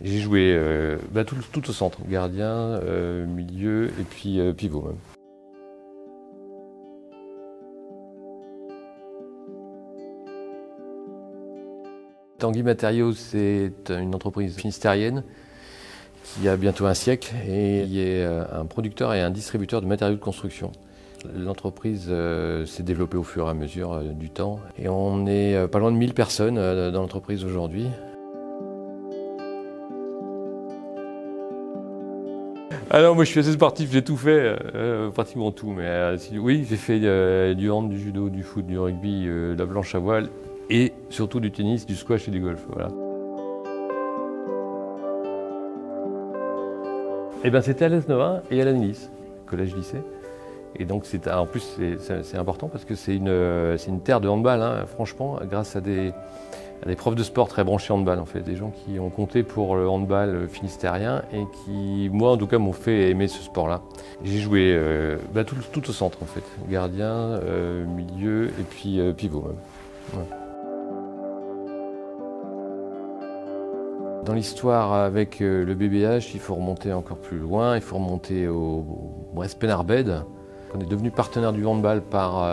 J'ai joué tout au centre, gardien, milieu et puis pivot même. Tanguy Matériaux, c'est une entreprise finistérienne qui a bientôt un siècle et qui est un producteur et un distributeur de matériaux de construction. L'entreprise s'est développée au fur et à mesure du temps et on est pas loin de 1000 personnes dans l'entreprise aujourd'hui. Alors moi je suis assez sportif, j'ai tout fait, pratiquement tout. Mais oui, j'ai fait du hand, du judo, du foot, du rugby, de la planche à voile et surtout du tennis, du squash et du golf. Voilà. Et ben c'était à l'ES-Novain et à l'Anilis, collège-lycée. Et donc en plus c'est important parce que c'est une terre de handball, hein, franchement, grâce à des profs de sport très branchés handball en fait, des gens qui ont compté pour le handball finistérien et qui, moi en tout cas, m'ont fait aimer ce sport-là. J'ai joué tout au centre en fait, gardien, milieu et puis pivot même. Ouais. Dans l'histoire avec le BBH, il faut remonter encore plus loin, il faut remonter au Brest Penarbed. On est devenu partenaire du handball par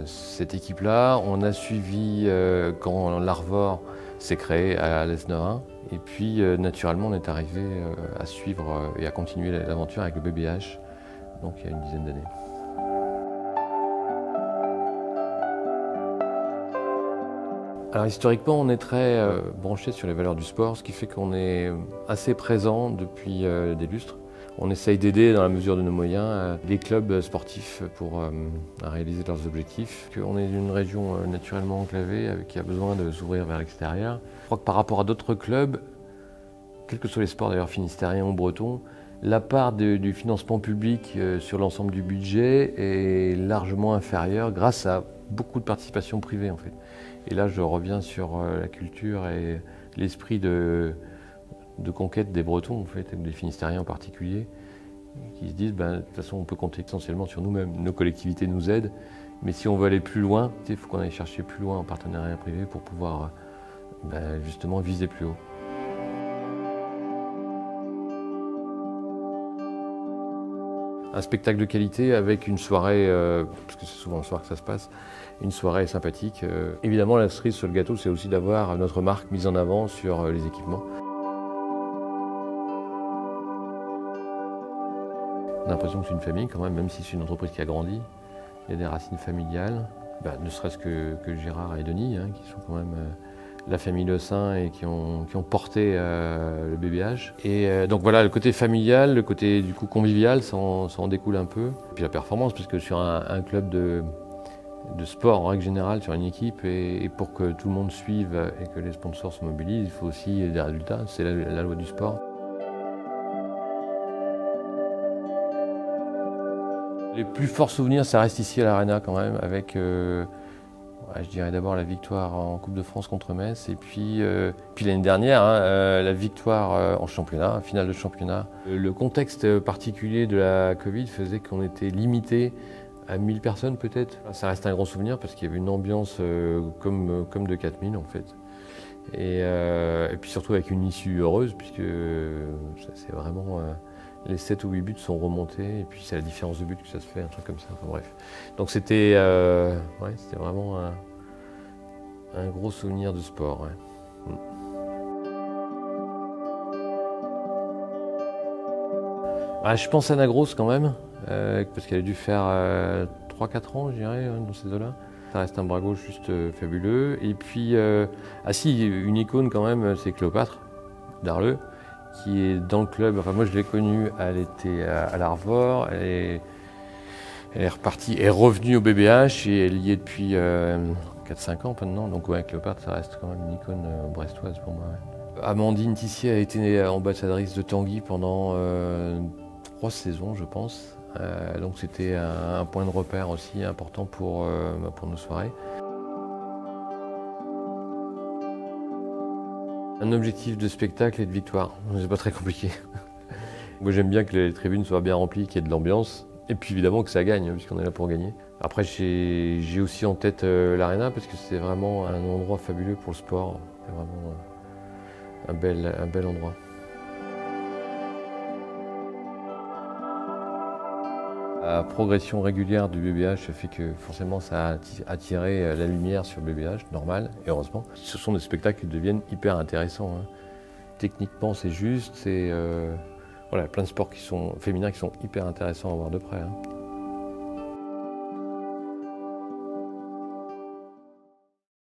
cette équipe-là. On a suivi quand l'Arvor s'est créé à l'ES-Novain. Et puis naturellement, on est arrivé à suivre et à continuer l'aventure avec le BBH, donc il y a une dizaine d'années. Alors historiquement, on est très branché sur les valeurs du sport, ce qui fait qu'on est assez présent depuis des lustres. On essaye d'aider dans la mesure de nos moyens les clubs sportifs pour réaliser leurs objectifs. On est une région naturellement enclavée qui a besoin de s'ouvrir vers l'extérieur. Je crois que par rapport à d'autres clubs, quels que soient les sports d'ailleurs finistériens ou bretons, la part du financement public sur l'ensemble du budget est largement inférieure grâce à beaucoup de participation privée en fait. Et là je reviens sur la culture et l'esprit de conquête des Bretons en fait, et des Finistériens en particulier, qui se disent de toute façon on peut compter essentiellement sur nous-mêmes, nos collectivités nous aident, mais si on veut aller plus loin, il faut qu'on aille chercher plus loin en partenariat privé pour pouvoir justement viser plus haut. Un spectacle de qualité avec une soirée, parce que c'est souvent le soir que ça se passe, une soirée sympathique. Évidemment, la cerise sur le gâteau, c'est aussi d'avoir notre marque mise en avant sur les équipements. On a l'impression que c'est une famille quand même si c'est une entreprise qui a grandi. Il y a des racines familiales, ne serait-ce que Gérard et Denis, hein, qui sont quand même la famille Le Saint et qui ont porté le BBH. Et donc voilà, le côté familial, le côté du coup convivial, ça en découle un peu. Et puis la performance, parce que sur un club de sport en règle générale, sur une équipe, et pour que tout le monde suive et que les sponsors se mobilisent, il faut aussi des résultats, c'est la loi du sport. Les plus forts souvenirs, ça reste ici à l'Arena quand même, avec, je dirais d'abord la victoire en Coupe de France contre Metz, et puis l'année dernière, hein, la victoire en championnat, finale de championnat. Le contexte particulier de la Covid faisait qu'on était limité à 1000 personnes peut-être. Ça reste un gros souvenir parce qu'il y avait une ambiance comme de 4000 en fait. Et puis surtout avec une issue heureuse, puisque c'est vraiment... les 7 ou 8 buts sont remontés, et puis c'est la différence de but que ça se fait, un truc comme ça, enfin, bref. Donc c'était vraiment un gros souvenir de sport. Ouais. Je pense à Nagros quand même, parce qu'elle a dû faire 3-4 ans, je dirais, dans ces eaux-là. Ça reste un bras gauche juste fabuleux. Et puis, une icône quand même, c'est Cléopâtre, d'Arleux, qui est dans le club. Enfin, moi, je l'ai connue, elle était à l'Arvor, elle est repartie, est revenue au BBH et elle y est depuis 4-5 ans maintenant. Donc, ouais, Cléopâtre, ça reste quand même une icône brestoise pour moi. Ouais. Amandine Tissier a été ambassadrice de Tanguy pendant 3 saisons, je pense. Donc, c'était un point de repère aussi important pour nos soirées. Un objectif de spectacle et de victoire, c'est pas très compliqué. Moi j'aime bien que les tribunes soient bien remplies, qu'il y ait de l'ambiance, et puis évidemment que ça gagne, puisqu'on est là pour gagner. Après j'ai aussi en tête l'Arena, parce que c'est vraiment un endroit fabuleux pour le sport, c'est vraiment un bel endroit. La progression régulière du BBH fait que forcément ça a attiré la lumière sur le BBH, normal, et heureusement. Ce sont des spectacles qui deviennent hyper intéressants. Techniquement c'est juste, c'est voilà, plein de sports féminins qui sont hyper intéressants à voir de près.